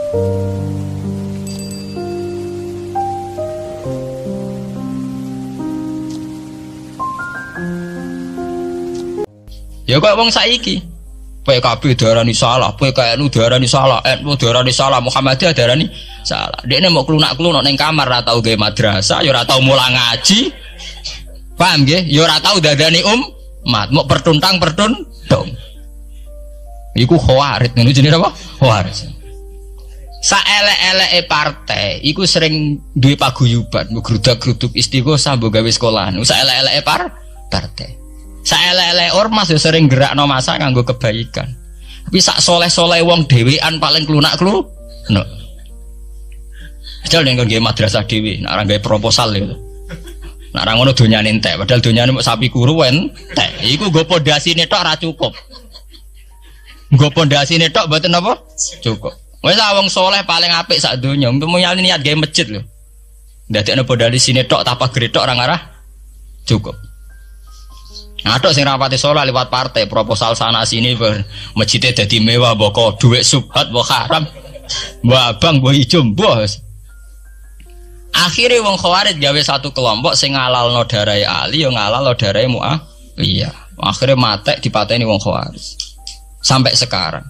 Ya kok wong saiki PKB darani salah, PKNU darani salah, NU darani salah, Muhammadiyah darani salah. Dekne mau klunak-klunuk ning kamar ora tau gawe madrasah, ya ora tau mulang ngaji. Paham nggih? Ya ora tau dadani umat, mau pertuntang-pertuntung. Iku khawarit, ngono jenenge apa? Khawarit. Saelek-eleke partai iku sering duwe paguyuban, ngrudak-gruduk istighosah mbok gawe sekolahan. Saelek-eleke partai. Saelek-elek ormas ya sering gerakno masa nganggo kebaikan. Tapi sak soleh-soleh wong dhewean paling klunak-klunuk. Ajal ning nggo madrasah dhewe, nek ora gawe proposal lho. Nek ora ngono donyane entek, padahal donyane mok sapi kuru entek. Iku nggo pondasine tok ora cukup. Nggo pondasine tok mboten apa? Cukup. Wis wong soleh paling apik sak donya, umpama niat gawe masjid lho. Ndadekno pondasine tok tapak gredok ora ngarah cukup. Adok sing rapati sholat lewat partai proposal sana sini masjidnya jadi mewah boko duit subhat boko haram abang boko hijau bos. Akhirnya wong Khawarij gawe satu kelompok sing ngalalno darai Ali yo ngalalno darai Muawiyah. Akhirnya matek dipateni wong Khawarij. Sampai sekarang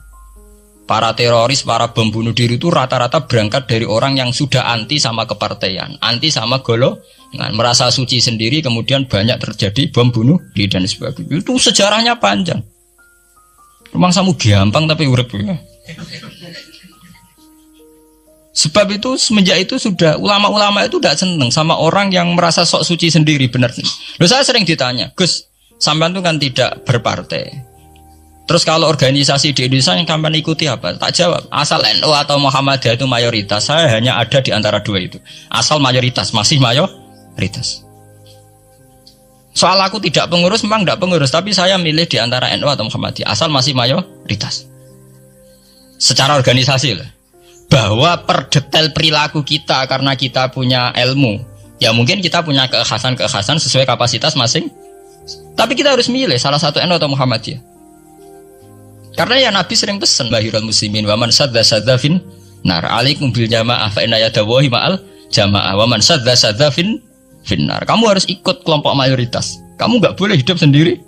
para teroris, para bom bunuh diri itu rata-rata berangkat dari orang yang sudah anti sama kepartaian, anti sama golongan, merasa suci sendiri, kemudian banyak terjadi bom bunuh diri dan sebagainya. Itu sejarahnya panjang. Memang samu gampang tapi urip ya. Sebab itu semenjak itu sudah ulama-ulama itu tidak seneng sama orang yang merasa sok suci sendiri, benar. Loh, saya sering ditanya, Gus, sampean itu kan tidak berpartai. Terus kalau organisasi di Indonesia yang sampean ikuti apa? Tak jawab. Asal NU atau Muhammadiyah itu mayoritas, saya hanya ada di antara dua itu. Asal mayoritas, masih mayoritas. Soal aku tidak pengurus, memang tidak pengurus, tapi saya milih di antara NU atau Muhammadiyah. Asal masih mayoritas. Secara organisasi lah. Bahwa per detail perilaku kita karena kita punya ilmu, ya mungkin kita punya keekhasan sesuai kapasitas masing. Tapi kita harus milih salah satu NU atau Muhammadiyah. Karena ya Nabi sering pesan bahirul muslimin wa man sadza fin nar alaikum bil jamaah fa inna yadawahi ma'al jamaah wa man sadza fin nar. Kamu harus ikut kelompok mayoritas. Kamu enggak boleh hidup sendiri.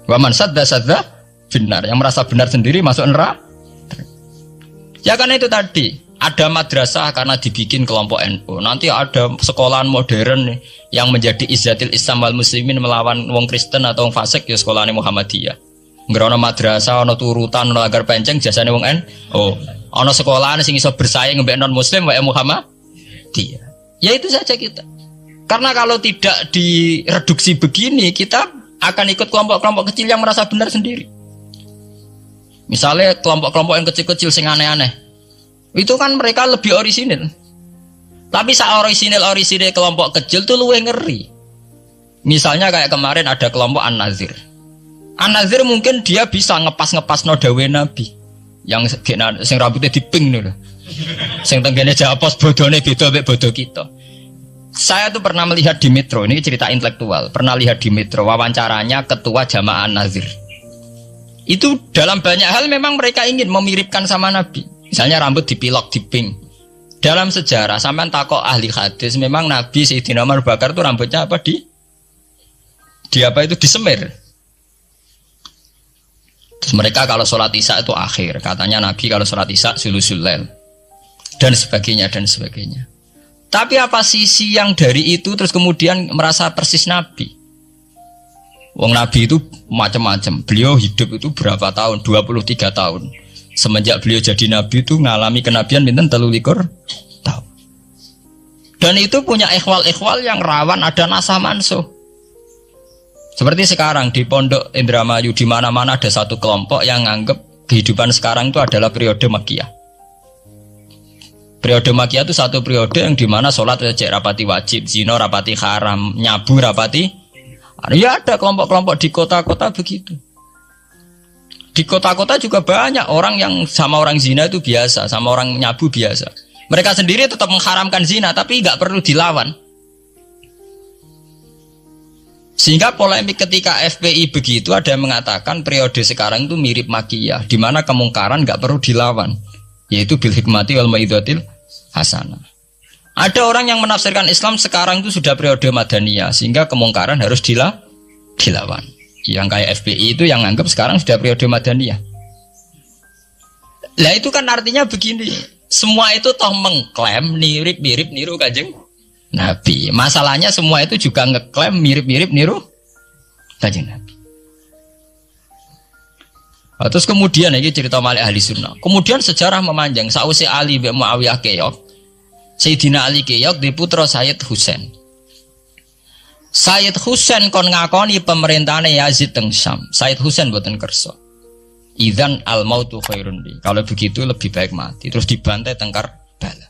Wa man sadza fin nar, yang merasa benar sendiri masuk neraka. Ya karena itu tadi ada madrasah karena dibikin kelompok NU. Nanti ada sekolahan modern yang menjadi izzatil Islam wal muslimin melawan wong Kristen atau wong fasik, ya sekolahane Muhammadiyah. Ngerono madrasah, ono turutan, ono agar penceng, jasane wong ono sekolahan sing iso bersaing mbek non muslim wae Muhammadiyah. Ya itu saja kita. Karena kalau tidak direduksi begini, kita akan ikut kelompok-kelompok kecil yang merasa benar sendiri. Misalnya kelompok-kelompok yang kecil-kecil sing aneh-aneh. Itu kan mereka lebih orisinil. Tapi saat orisinil kelompok kecil tuh luwih ngeri. Misalnya kayak kemarin ada kelompok An-Nazir. An-Nazir mungkin dia bisa ngepas no dawe Nabi yang sing rambutnya diping nih loh, sing tenggene japos bodone beda mek bodo kita. Saya tuh pernah melihat di Metro, ini cerita intelektual, pernah lihat di Metro wawancaranya ketua jamaah An-Nazir. Itu dalam banyak hal memang mereka ingin memiripkan sama Nabi. Misalnya rambut dipilok diping. Dalam sejarah sampean takok ahli hadis, memang Nabi Sayyidina Abu Bakar tuh rambutnya apa di apa itu disemir. Terus mereka kalau sholat isya itu akhir, katanya Nabi kalau sholat isya sulusul lail dan sebagainya. Tapi apa sisi yang dari itu terus kemudian merasa persis Nabi? Wong Nabi itu macam-macam. Beliau hidup itu berapa tahun? 23 tahun. Semenjak beliau jadi Nabi itu ngalami kenabian binten 33 tahun. Dan itu punya ikhwal-ikhwal yang rawan ada nasah mansuh. Seperti sekarang di Pondok Indramayu, di mana-mana ada satu kelompok yang anggap kehidupan sekarang itu adalah periode Makkiyah. Periode Makkiyah itu satu periode yang dimana sholat cek rapati wajib, zina rapati haram, nyabu rapati. Ya ada kelompok-kelompok di kota-kota begitu. Di kota-kota juga banyak orang yang sama orang zina itu biasa, sama orang nyabu biasa. Mereka sendiri tetap mengharamkan zina, tapi nggak perlu dilawan. Sehingga polemik ketika FPI begitu, ada yang mengatakan periode sekarang itu mirip Makkiyah, di mana kemungkaran nggak perlu dilawan. yaitu bil hikmati wal mau'izatil hasanah. Ada orang yang menafsirkan Islam sekarang itu sudah periode Madaniyah sehingga kemungkaran harus dilawan. Yang kayak FPI itu yang anggap sekarang sudah periode Madaniyah. Lah itu kan artinya begini, semua itu toh mengklaim mirip-mirip niru Kanjeng Nabi. Masalahnya semua itu juga ngeklaim mirip-mirip niru Kanjeng Nabi. Terus kemudian ini cerita Malik ahli sunnah. Kemudian sejarah memanjang. Sausi Ali bin Muawiyah keok, Sayyidina Ali keok di putra Sayyid Husain. Sayyid Husain kon ngakoni pemerintahane Yazid teng Syam. Sayyid Husain boten kersa. Idzan al mautu khairun li. Kalau begitu lebih baik mati. Terus dibantai teng Karbala.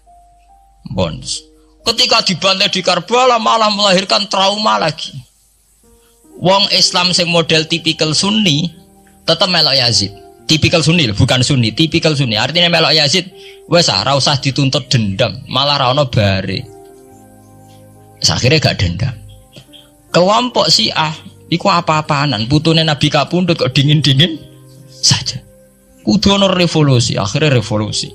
Bonus. Ketika dibantai di Karbala malah melahirkan trauma lagi. Wong Islam sing model tipikal Sunni tetap melok Yazid. Tipikal Sunni bukan Sunni, tipikal Sunni. Artinya melok Yazid wes ora usah dituntut dendam, malah ra ono bare. Akhirnya gak dendam. Kelompok Syiah iku apa-apaanan, putune Nabi kapundhut kok dingin-dingin saja. Kudu ono revolusi, akhirnya revolusi.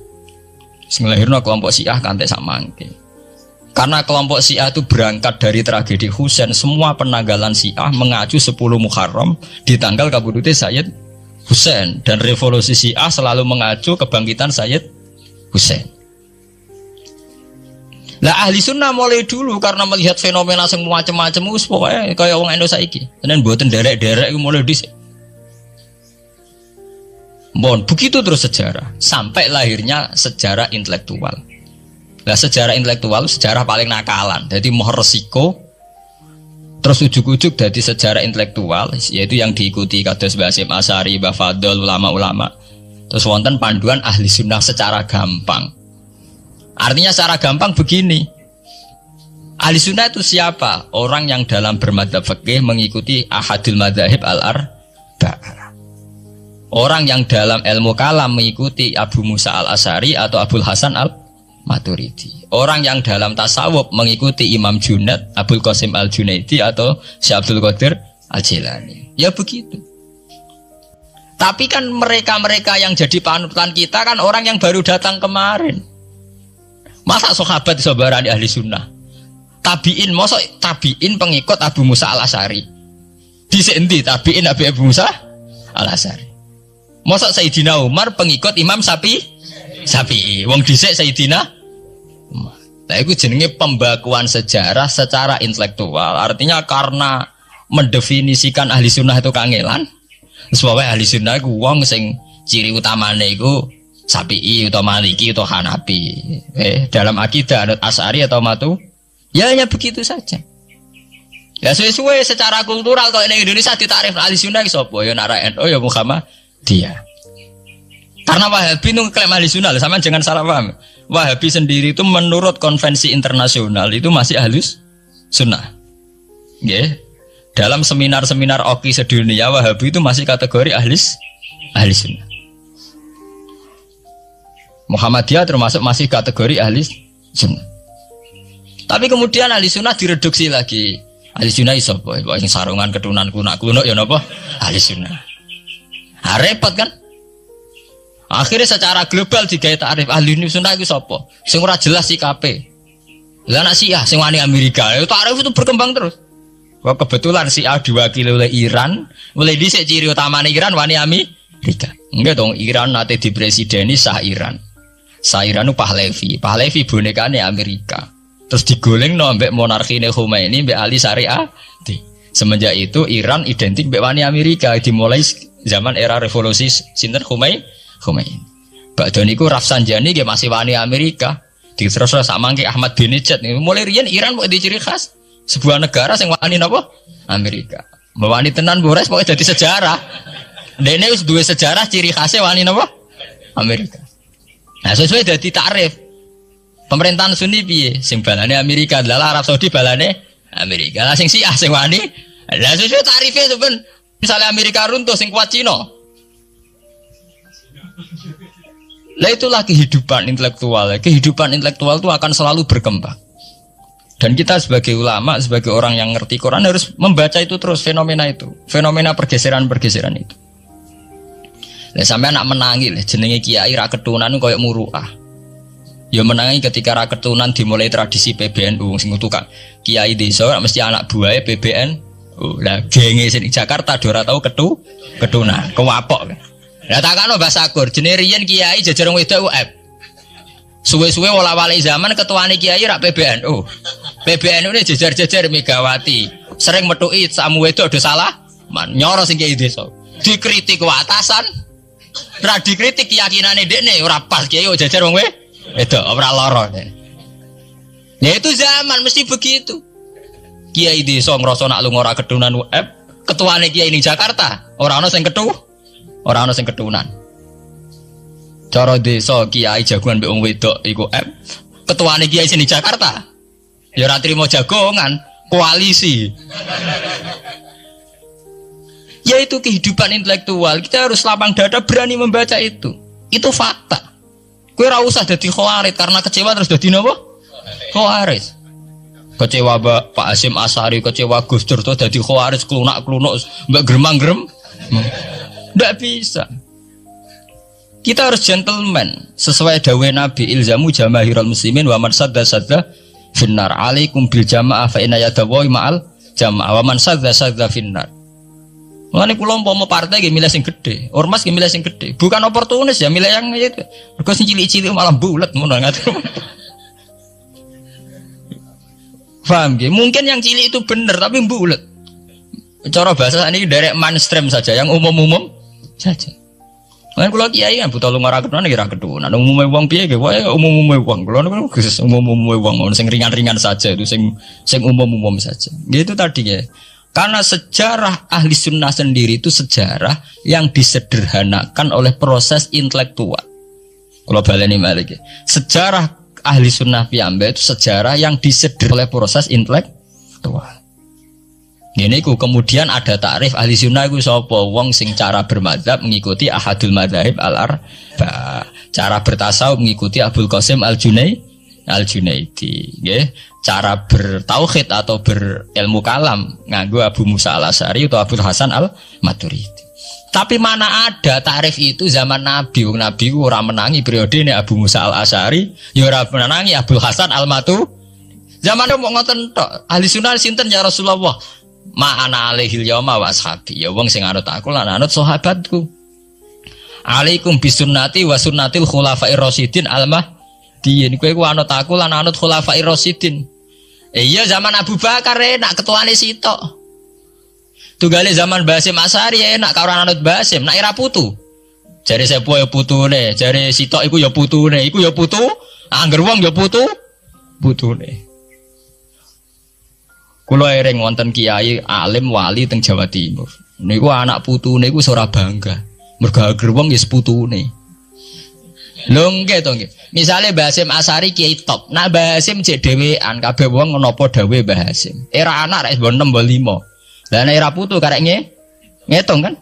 Sing lahirno kelompok Syiah kantek sak mangke. Karena kelompok Syiah itu berangkat dari tragedi Husain, semua penanggalan Syiah mengacu 10 Muharram di tanggal kabudute Sayyid Husain, dan revolusi Syiah selalu mengacu kebangkitan Sayyid Husain. Lah ahli sunnah mulai dulu karena melihat fenomena sing macam-macam wis pokoke kaya wong Indonesia saiki. Tenan mboten derek-derek iku mulai dhisik. Bon, begitu terus sejarah sampai lahirnya sejarah intelektual. Nah, sejarah intelektual sejarah paling nakalan. Jadi mau resiko terus ujuk-ujuk dari sejarah intelektual yaitu yang diikuti kados Mbah Hasyim Asy'ari, Mbah Fadl, ulama-ulama. Terus wonten panduan ahli sunnah secara gampang. Artinya secara gampang begini. Ahli sunnah itu siapa? Orang yang dalam bermadzhab fikih mengikuti ahadul madzahib al-arba'ah. Orang yang dalam ilmu kalam mengikuti Abu Musa al-Asy'ari atau Abul Hasan al-Maturidi. Orang yang dalam tasawuf mengikuti Imam Junaid, Abul Qasim al-Junaidi atau Syekh Abdul Qadir al-Jilani. Ya begitu. Tapi kan mereka-mereka yang jadi panutan kita kan orang yang baru datang kemarin. Masa sahabat sabarani ahli sunnah? Tabi'in, masa tabi'in pengikut Abu Musa al-Asy'ari? Dhisik endi tabi'in Abu Musa al-Asy'ari? Masa Sayyidina Umar pengikut Imam Syafi'i? Wong dhisik Sayyidina Umar. Nah itu jenenge pembakuan sejarah secara intelektual. Artinya karena mendefinisikan ahli sunnah itu kangelan. Sebabnya ahli sunnah itu wong sing ciri utamane itu Syafi'i atau Maliki atau Hanafi. Dalam akidah anut Asy'ari atau Matu, ya hanya begitu saja. Ya sesuai secara kultural kalau di Indonesia ditakrif ahli sunnah itu sapa? Ya Nara NU ya Muhammadiyah. Karena Wahabi itu klaim ahli sunnah, sama jangan salah paham. Wahabi sendiri itu menurut konvensi internasional itu masih ahli sunnah. Yeah. Dalam seminar-seminar OKI sedunia Wahabi itu masih kategori ahli sunnah. Muhammadiyah termasuk masih kategori ahli sunnah. Tapi kemudian ahli sunnah direduksi lagi. Ahli sunnah iso apa? Yang sarungan ketunan kunak-kunak ya napa? Ahli sunnah. Nah, repot kan? Akhirnya secara global digawe takrif ahli sunnah itu sapa? Sing ora jelas sikape. Lah anak Syiah sing wani Amerika, itu takrif itu berkembang terus. Wah kebetulan Syiah diwakili oleh Iran, mulai dhisik ciri utamane Iran wani Amerika. Enggak dong, Iran nate dipresideni Shah Iran. Shah Iran itu Pahlavi bonekane Amerika. Terus digoleng no ambek monarkine Khomeini mbek Ali Syariah. Semenjak itu Iran identik mbek wani Amerika dimulai zaman era revolusi sinten Khomeini. Bakdo niku Rafsanjani nggih masih wani Amerika. Diterus samangke Ahmad Binejad mulai riyen Iran kok diciri khas sebuah negara sing wani napa? Amerika. Wani tenan Bores pokoke dadi sejarah. Dene wis duwe sejarah ciri khasnya wani napa? Amerika. Nah, sesuai dadi takrif. Pemerintahan Sunni piye? Sing balane Amerika, adalah Arab Saudi balane Amerika. Lah sing Syiah sing wani. Lah sesuai tarife sampean. Misalnya Amerika runtuh sing kuat Cina. Lah itulah kehidupan intelektual. Kehidupan intelektual itu akan selalu berkembang. Dan kita sebagai ulama, sebagai orang yang ngerti Quran harus membaca itu terus fenomena itu. Fenomena pergeseran-pergeseran itu. Lah sampean nak menangi lah jenenge kiai ra ketunan koyo muruah. Ya menangi ketika ra ketunan dimulai tradisi PBNU sing tukang kiai desa mesti anak buahe PBNU. Lah genge sing Jakarta ora tau ketunan, kewapok. Lah takano Mbah Sakur jenenge riyen kiai jajar wedok UF. Suwe-suwe wala-wali zaman ketuane kiai rak PBNU. PBNU ini jajar-jajar Megawati. Sering metuki samu wedok do salah, man nyoro sing kiai desa. Dikritik ku atasan. Ora dikritik keyakinane dekne ora pas kiai jajar wong wedok ora lara. Ya itu zaman mesti begitu. Kiai desa ngrasa nak lunga ora ketunan UF, ketuane kiai ning Jakarta, ora ana sing ketunan. Cara desa kiai jagongan mbek wong wedok iku ketuane kiai sing ning Jakarta. Ya ora trimo jagongan, koalisi. Yaitu kehidupan intelektual. Kita harus lapang dada berani membaca itu. Itu fakta. Kowe ora usah dadi khawarit karena kecewa terus dadi napa? Khawarit. Kecewa Pak Hasyim Asy'ari, kecewa Gus Dur terus dadi khawarit klunak-klunuk mbak gremang-grem. Ndak bisa. Kita harus gentleman sesuai dawuh Nabi ilzamu jamaahirul muslimin wa man sadda finnar alaikum bil jamaah fa inna yadawi ma'al jamaah wa man sadda finnar. Mulane kula umpama partai nggih milih sing gedhe, ormas nggih milih sing gedhe. Bukan oportunis ya, milih yang itu. Mergo sing cilik-cilik malah bulet ngono ngatur. Paham nggih? Mungkin yang cilik itu bener tapi bulet. Cara bahasa ini derek mainstream saja, yang umum-umum saja. Mulane kula kiai kan buta lunga ra ketunan ra ketunan. Umume wong piye nggih? Wae umume wong. Kula niku umume wong, sing ringan-ringan saja itu sing umum-umum saja. Gitu tadi ya. Karena sejarah ahli sunnah sendiri itu sejarah yang disederhanakan oleh proses intelektual. Kalau baleni malih, sejarah ahli sunnah piyambak itu sejarah yang disederhanakan oleh proses intelektual. Ini kemudian ada takrif ahli sunnah itu sapa? Wong sing cara bermadzhab mengikuti ahadul madzhab al-arba. Cara bertasawuf mengikuti Abdul Qasim Al-Junaidi, nggih. Cara bertauhid atau berilmu kalam nganggo Abu Musa Al-Asy'ari atau Abdul Hasan Al-Maturidi. Tapi mana ada takrif itu zaman Nabi? Wong Nabi ku ora menangi periode ini Abu Musa Al-Asy'ari, ya ora menangi Abdul Hasan Al-Maturidi. Zaman mau ngoten tok. Ahli sunnah sinten ya Rasulullah? Ma ana alaihil yauma wa ashabi. Ya wong sing anut aku lan anut sahabatku. Alaikum bisunnati wa sunnatil khulafair rasyidin al-mahdiyyin. Kowe ku anut aku lan anut khulafair rasyidin. Iya zaman Abu Bakar enak ketuane sitok. Tunggale zaman Mbah Hasyim Asy'ari enak karo anut Mbah Hasyim, nak ira putu. Jare sepuh ya putune, jare sitok iku ya putune, iku ya putu, angger wong ya putune. Kula ereng wonten kiai alim wali teng Jawa Timur. Niku anak putune iku ora bangga. Mergo angger wong ya seputune. Lho nggih to nggih. Misale Mbah Hasyim Asy'ari kiai top. Nak Mbah Hasyim cek dhewean kabeh wong napa dawuhe Mbah Hasyim. Era anak rek 6 mbok 5. Lah nek era putu karek ngitung kan.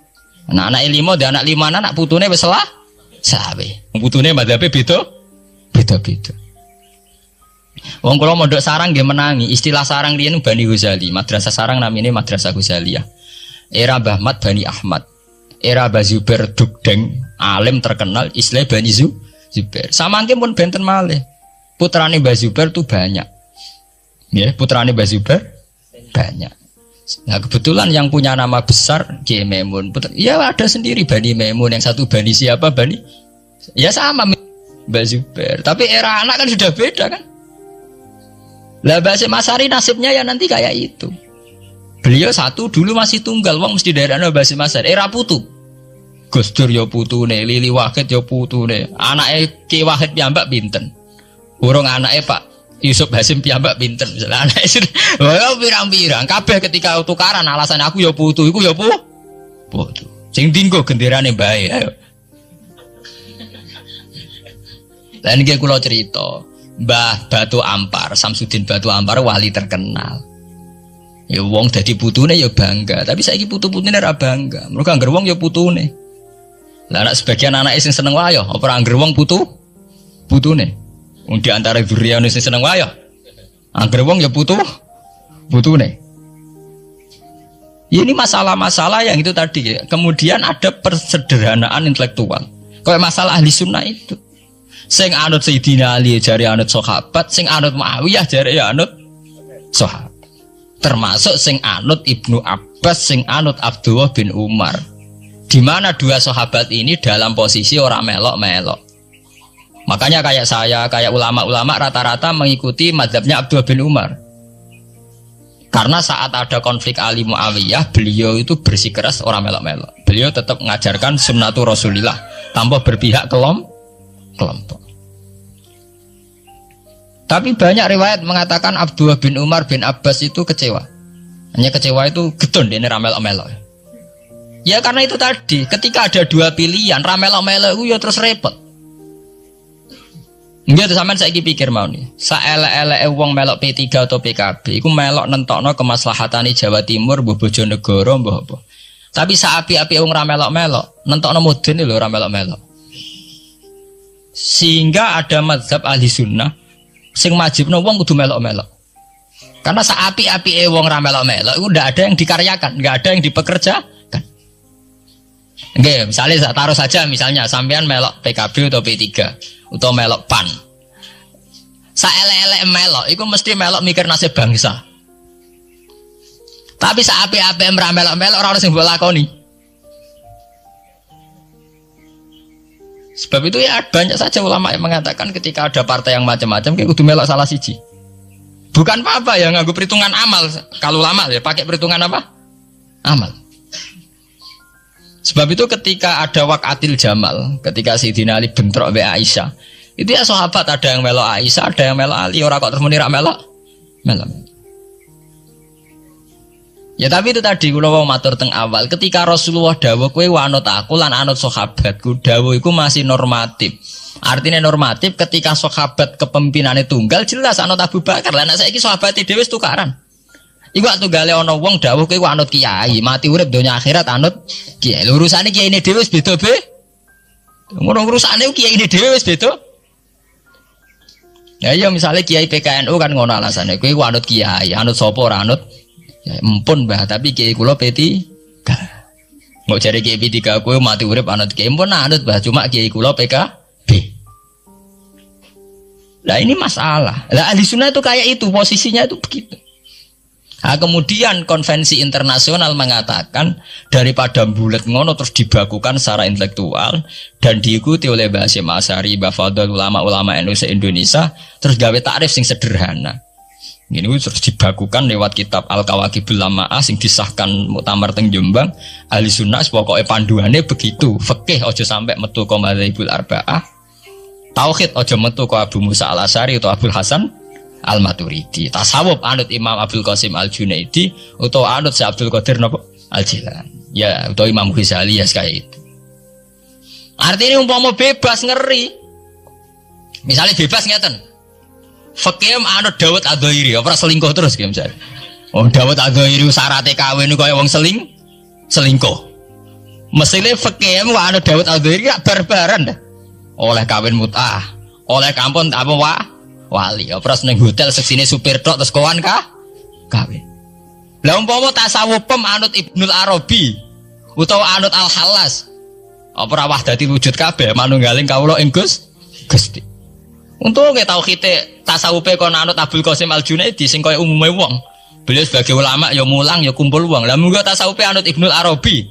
Anak-anak 5 dan anak 5 anak putune wis salah. Sawe. Putune madhabe beda. Wong kula mondok sarang nggih menangi. Istilah sarang riyen Bani Ghazali. Madrasah sarang namine Madrasah Ghazaliyah. Era Mbah Ahmad Bani Ahmad. Era Mbah Zubair Dugdeng, alim terkenal istilah Bani Zubair. Samangke pun benten malih. Putrane Mbah Zubair tuh banyak. Ya, putrane Mbah Zubair banyak. Nah kebetulan yang punya nama besar Kiai Maimun. Ya ada sendiri Bani Maimun, yang satu Bani siapa Bani? Ya sama Mbah Zubair. Tapi era anak kan sudah beda kan? Lah Mbah Hasyim Asy'ari nasibnya ya nanti kayak itu. Beliau satu dulu masih tunggal, wong mesti daerahnya Mbah Hasyim Asy'ari. Era putu. Gus Dur ya putune, Lili Wahid ya putune. Anake Ki Wahid piyambak pinten? Urung anake Pak Yusuf Hasyim piyambak pinten? Misalnya anake wah pirang-pirang. Kabeh ketika tukaran alasan aku ya putu, iku ya putu. Sing dinggo genderane mbae ayo. Lah niki kula cerita. Mbah Batu Ampar, Samsudin Batu Ampar wali terkenal. Ya wong dadi putune ya bangga, tapi saiki putu-putune ora bangga. Mergo angger wong ya putune. Lah anak sebagian anake sing seneng wae apa angger wong putune. Wong di antara dzurriyane sing seneng wae angger wong ya putune. Ya, ini masalah-masalah yang itu tadi ya. Kemudian ada persederhanaan intelektual. Kayak masalah ahli sunnah itu. Sing anut Sayyidina Ali jari anut sahabat, sing anut Muawiyah jari ya anut sahabat. Termasuk sing anut Ibnu Abbas, sing anut Abdullah bin Umar. Di mana dua sahabat ini dalam posisi orang melok-melok. Makanya kayak saya, kayak ulama-ulama rata-rata mengikuti mazhabnya Abdullah bin Umar. Karena saat ada konflik Ali Muawiyah, beliau itu bersikeras orang melok-melok. Beliau tetap mengajarkan sunnatul Rasulillah tanpa berpihak kelompok. Tapi banyak riwayat mengatakan Abdullah bin Umar bin Abbas itu kecewa. Hanya kecewa itu gedon ini ramelok-melok. Ya karena itu tadi, ketika ada dua pilihan, ramelok-melok itu ya terus repot. Enggak tuh sampean saiki pikir mau nih. Saelek-eleke wong melok P3 atau PKB iku melok nentokno kemaslahatane Jawa Timur, mbah Bojonegoro, mbah apa. Tapi saapi-api wong ra melok-melok, nentokno mudun lho ra melok-melok. Sehingga ada mazhab ahli sunnah sing majibno wong kudu melok-melok. Karena saapi-api wong ra melok-melok iku ndak ada yang dikaryakan, nggak ada yang dipekerjakan. Oke, misalnya taruh saja misalnya sampean melok PKB atau P3 atau melok PAN. Saelek-elek melok iku mesti melok mikir nasib bangsa. Tapi saapi-api ora melok-melok ora ono sing mbok lakoni. Sebab itu ya banyak saja ulama yang mengatakan ketika ada partai yang macam-macam kayak kudu melok salah siji. Bukan apa-apa ya nganggo perhitungan amal. Kalau ulama ya pakai perhitungan apa? Amal. Sebab itu ketika ada waqatil Jamal, ketika Sayyidina Ali bentrok be Aisyah, itu ya sahabat ada yang melok Aisyah, ada yang melok Ali, orang kok terus muni ra melok. Ya tapi itu tadi kula mau matur teng awal, ketika Rasulullah dawuh kowe anut aku lan anut sahabatku, dawuh iku masih normatif. Artinya normatif ketika sahabat kepemimpinannya tunggal jelas anut Abu Bakar. Lah nek saiki sahabate dhewe wis tukaran. Iku waktu gale ana wong dawuh kowe anut kiai, mati urip donya akhirat anut kiai. Urusane kiyaine dhewe wis beda be. Ngono urusane kiyaine dhewe wis beda. Ya iya misalnya kiai PKNU kan ngono alasane, kowe anut kiai, anut sapa ora anut. Ya empun Mbah, tapi kiai kula P3. Mbok jare kiai P3 kowe mati urip anut kiai, empun anut Mbah, cuma kiai kula PKB. Lah ini masalah. Lah ahli sunnah itu kayak itu, posisinya itu begitu. Nah, kemudian konvensi internasional mengatakan daripada bulat ngono terus dibakukan secara intelektual dan diikuti oleh Mbah Hasyim Asy'ari, Mbah Fadl, ulama-ulama NU se-Indonesia, terus gawe takrif sing sederhana. Ini terus dibakukan lewat kitab Al-Kawakibul Lama'ah sing disahkan muktamar teng Jombang. Ahli sunnah pokoknya panduannya begitu. Fikih aja sampai metu ka madzhabul arba'ah. Tauhid aja metu ka Abu Musa Al-Asy'ari atau Abdul Hasan Al-Maturidi. Tasawuf anut Imam Abdul Qasim Al-Junaidi atau anut Syekh Abdul Qadir Al-Jilani. Ya, atau Imam Ghazali ya kayak itu. Artinya umpama bebas ngeri. Misalnya bebas ngeten. Fikih anut Dawud Ad-Dhairi, ora selingkuh terus kayak misalnya. Oh, Dawud Ad-Dhairi syaratnya kawin kaya wong selingkuh. Mesine fikih anut Dawud Ad-Dhairi gak barbaran dah. Oleh kawin mut'ah, oleh kampun apa wali, opras neng hotel seksine supir tok terus kawan kawin. Lah umpama tasawuf anut Ibnul Arabi utawa anut Al-Hallas. Apa wahdati wujud kabeh manunggaling kawula ing Gusti. Untuk kita tauhid tasawufe kon anut Abdul Qasim Al-Junaidi sing kaya umume wong. Beliau sebagai ulama ya mulang ya kumpul wong. Lah munggo tasawufe anut Ibnul Arabi.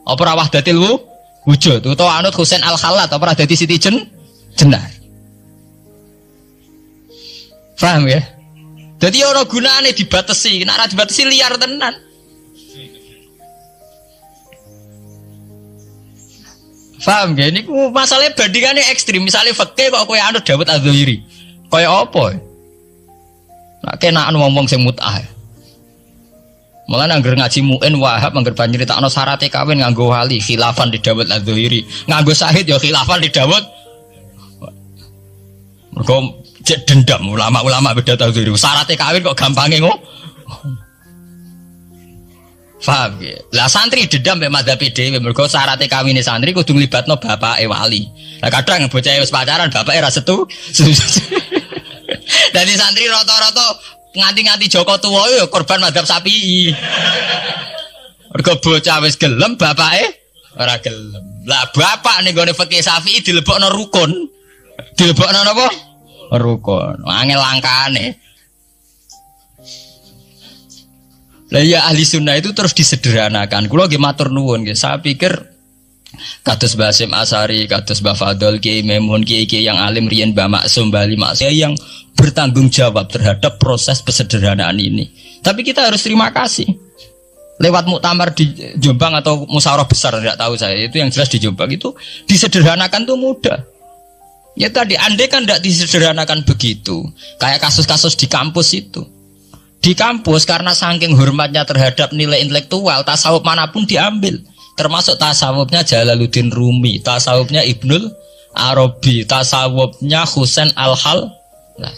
Apa wahdatil wujud utawa anut Husain Al-Khallat apa dadi Siti Jenar. Paham ya? Jadi orang gunane dibatasi, nek ora dibatasi liar tenan. Paham ya? Ini masalahnya bandingannya ekstrim. Misalnya fikih kok kowe anut Dawud Ad-Dhairi. Kaya apa? Nak kenaan ngomong sing mut'ah. Mulane angger ngaji muin Wahab angger nyritakno syarat kawin nganggo wali, khilafan di Dawud Ad-Dhairi. Nganggo syahid ya khilafan di Dawud. Mergo cek dendam ulama-ulama beda Ad-Dhairi. Syarat kawin kok gampange ngono. Faham ya? Lah santri dendam mbek madzhab dhewe mergo syaraté kawine santri kudu nglibatno bapake wali. Lah kadang bocah wis pacaran bapake ra setu. Dadi santri rata-rata nganti-nganti Joko tuwa ya korban madzhab Syafi'i. Mergo bocah wis gelem bapake ora gelem. Lah bapak ning gone fikih Syafi'i dilebokno rukun. Dilebokno napa? Rukun. Angel langkane. Lah ya ahli sunnah itu terus disederhanakan. Kula nggih matur nuwun nggih. Saya pikir kados Basim Asari, kados Mbah Fadol, Kiai Memun, Kiai yang alim riyen Mbah Maksum Bali Maksum yang bertanggung jawab terhadap proses kesederhanaan ini. Tapi kita harus terima kasih. Lewat muktamar di Jombang atau musyawarah besar tidak tahu saya, itu yang jelas di Jombang itu disederhanakan tuh mudah. Ya tadi andai kan tidak disederhanakan begitu, kayak kasus-kasus di kampus itu. Di kampus karena saking hormatnya terhadap nilai intelektual, tasawuf manapun diambil. Termasuk tasawufnya Jalaluddin Rumi, tasawufnya Ibnul Arabi, tasawufnya Husain Al-Hal. Nah,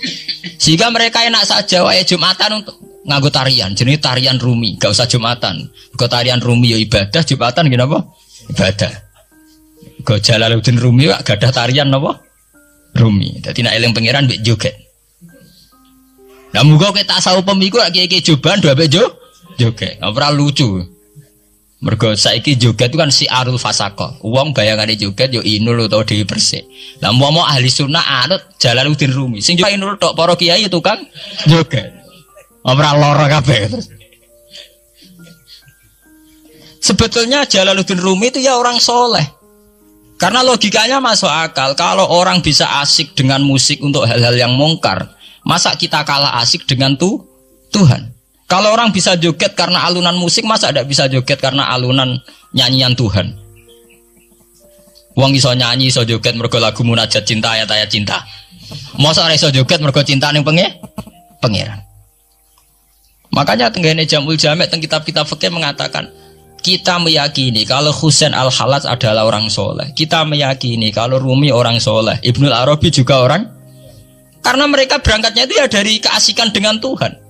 sehingga mereka enak saja wae Jumatan untuk nganggo tarian, jenis tarian Rumi, gak usah Jumatan. Go tarian Rumi ya ibadah, Jumatan gini apa? Ibadah. Go Jalaluddin Rumi wak gadah tarian apa? Rumi. Dadi nek eling pangeran mbek joget. Lah muga kita tasawuf pemiku kiai-kiai Joban do ambek joget. Ora lucu. Mergo saiki joget itu kan siarul fasaqah. Wong bayangane joget yo Inul utawa Dewi Persik. Lah mau ahli sunnah anut Jalaluddin Rumi. Sing yo Inul tok para kiai itu kan joget. Ora lara kabeh. Sebetulnya Jalaluddin Rumi itu ya orang soleh. Karena logikanya masuk akal. Kalau orang bisa asik dengan musik untuk hal-hal yang mungkar, masa kita kalah asik dengan Tuhan? Kalau orang bisa joget karena alunan musik, masa tidak bisa joget karena alunan nyanyian Tuhan? Wong iso nyanyi, iso joget mergo lagu munajat cinta, ayat-ayat cinta. Masa ora iso joget mergo cinta ning pangeran. Makanya tenggene Jamul Jamek teng kitab-kitab fikih mengatakan kita meyakini kalau Husain Al-Halaj adalah orang soleh. Kita meyakini kalau Rumi orang soleh. Ibnul Arabi juga orang. Karena mereka berangkatnya itu ya dari keasikan dengan Tuhan.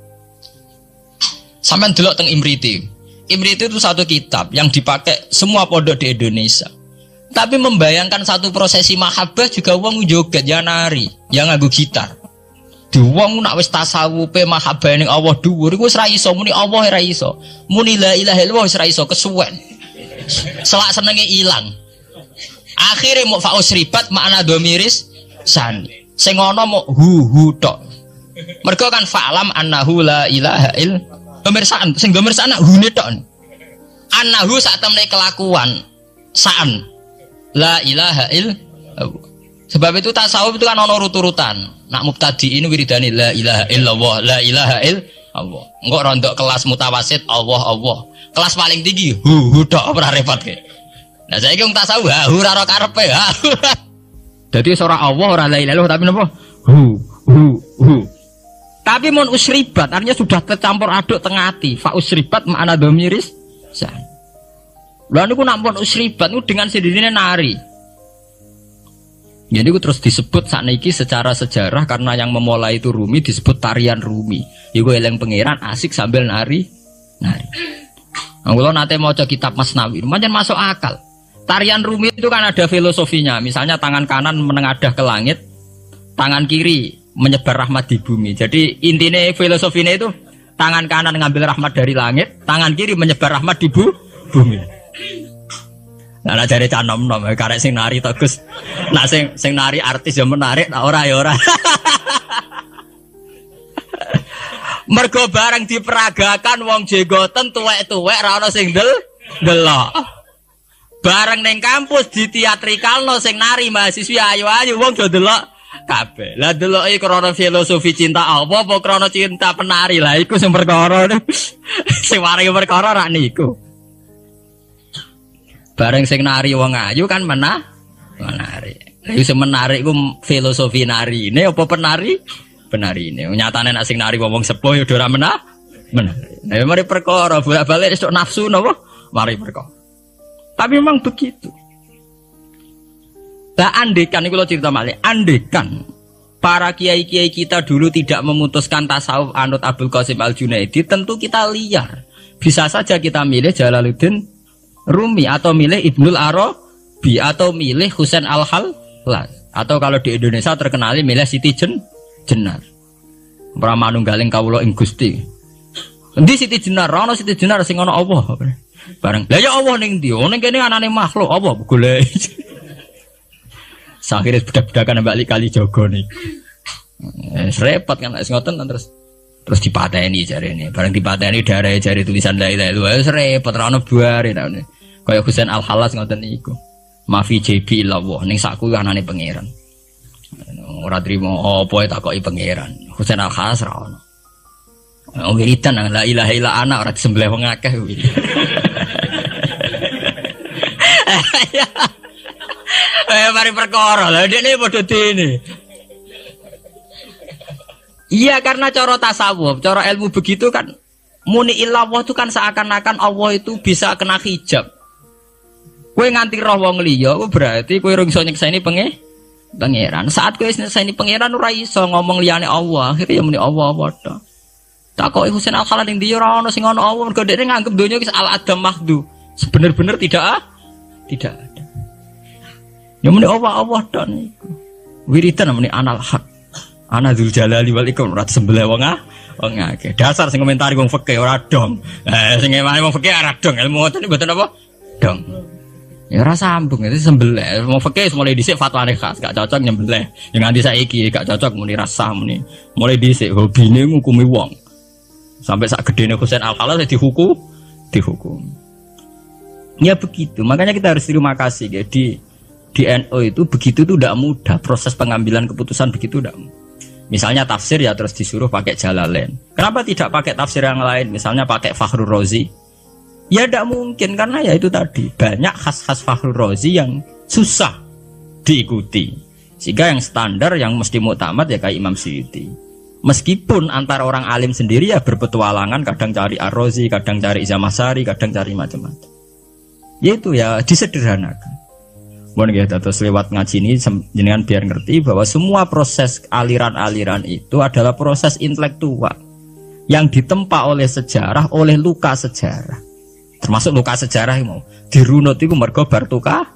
Sampai delok teng Imriti. Imriti itu satu kitab yang dipakai semua pondok di Indonesia. Tapi membayangkan satu prosesi mahabbah juga wong joget ya nari, yang nganggo gitar. Di wong nak wis tasawufe mahabbah ning Allah dhuwur iku wis ra iso muni Allah ra iso. Muni la ilaha illallah wis ra iso kesuwen. Selak senenge ilang. Akhire mau fausribat makna domiris san. Sing ana mau hu tok. Mergo kan fa'lam annahu la ilaha illallah. Pemirsaan sing pemirsaan hune tok. Annahu sak temne kelakuan saan. La ilaha illallah. Sebab itu tasawuf itu kan ana urut-urutan. Nak mubtadi ini wiridane la ilaha illallah, la ilaha illallah. Engko rondok kelas mutawasit Allah. Kelas paling tinggi hu tok ora repot ke. Nah saiki wong tasawuf hu ora karepe. Dadi ora Allah ora la ilaha illallah tapi napa? Hu. Tapi mon usribat artinya sudah tercampur aduk tengah ati. Fa usribat makna dhamiris san. Lha niku nak mon usribat niku dengan sendirinya nari. Jadi itu terus disebut sakniki secara sejarah karena yang memulai itu Rumi disebut tarian Rumi. Iku eleng pangeran asik sambil nari. Kalau nanti mau cek kitab Masnawi, macam masuk akal. Tarian Rumi itu kan ada filosofinya. Misalnya tangan kanan menengadah ke langit, tangan kiri menyebar rahmat di bumi. Jadi intinya filosofinya itu tangan kanan ngambil rahmat dari langit, tangan kiri menyebar rahmat di bumi. Nah, cari canom karek sing nari tegus. Nah, sing nari artis yang menarik, nah ora ya ora. Mergo bareng diperagakan wong jenggoten tuwek-tuwek ra ono sing delok. Bareng ning kampus diteatrikalno sing nari mahasiswa ayu-ayu wong do delok kabeh. Lah deloke krana filosofi cinta apa krana cinta penari. Lah iku sing perkara. Sing waringi perkara rak niku. Bareng sing nari wong ayu kan menari. Iku sing menarik iku filosofi nari. Ini apa penari? Penari ini. Nyatane nek sing nari wong sepuh ya ora menari. Nah, mari perkara bolak-balik esuk nafsu napa? Mari perkara. Tapi memang begitu. Lah andekan niku kula cerita malih, andekan para kiai-kiai kita dulu tidak memutuskan tasawuf anut Abdul Qasim Al-Junaidi, tentu kita liar. Bisa saja kita milih Jalaluddin Rumi atau milih Ibnul Arabi atau milih Husain Al-Halaj atau kalau di Indonesia terkenal milih Siti Jenar. Pra manunggaling kawula ing Gusti. Endi Siti Jenar? Ana Siti Jenar sing ana Allah. Bareng. Lah ya Allah ning ndi? Ning kene anane makhluk apa golek. Sakhire budak-budakan mbak kali jogo nih. Repot kan nek ngoten terus dipateni jarene. Bareng dipateni darah jari tulisan la ilaha illallah. Wis repot ra ono buare ta. Kaya Husain Al-Halas ngoten niku. Mafi JB illallah ning sakku anane pangeran. Ora trimo apa takoki pangeran. Husain Al-Halas ra ono. Wiridan la ilaha illa ana ora disembelih wong akeh kuwi. Mari perkara lha dekne padha dene. Iya karena cara tasawuf, cara ilmu begitu kan muni illallah itu kan seakan-akan Allah itu bisa kena hijab. Kowe nganti roh wong liya, berarti kowe ora iso nyekseni pangeran. Saat kowe nyekseni pangeran ora iso ngomong liyane Allah, akhire ya muni Allah padha. Takoki Husain Al-Khalal ning ndi ora ono sing ono Allah, mergo dekne nganggep donya wis al-adam mahdu. Sebener-bener tidak ada. Ya muni Allah tok niku. Wiridan muni anal haq. Ana dzul jalali wal ikram ora sembelih wong akeh. Dasar sing komentari wong fikih ora dong. Sing ngene wong fikih ora dong. Ilmu ngoten mboten apa? Dong. Ya ora sambung itu sembelih. Wong fikih mulai dhisik fatwane khas, gak cocok nyembelih. Ya nganti saiki gak cocok muni rasah muni. Mulai dhisik hobine ngukumi wong. Sampai sak gedene Husain Al-Khalal dihukum. Ya begitu. Makanya kita harus terima kasih ya di NU itu begitu tuh tidak mudah proses pengambilan keputusan begitu tidak mudah. Misalnya tafsir ya terus disuruh pakai Jalalain. Kenapa tidak pakai tafsir yang lain? Misalnya pakai Fakhrul Razi. Ya tidak mungkin karena ya itu tadi banyak khas-khas Fakhrul Razi yang susah diikuti. Sehingga yang standar yang mesti muktamad ya kayak Imam Suyuti. Meskipun antara orang alim sendiri ya berpetualangan, kadang cari Ar-Razi, kadang cari Zamasari, kadang cari macam-macam. Yaitu ya disederhanakan. Mohon ya terus lewat ngaji ini jenengan biar ngerti bahwa semua proses aliran-aliran itu adalah proses intelektual yang ditempa oleh sejarah, oleh luka sejarah. Termasuk luka sejarah mau dirunut itu mergo bar tukar.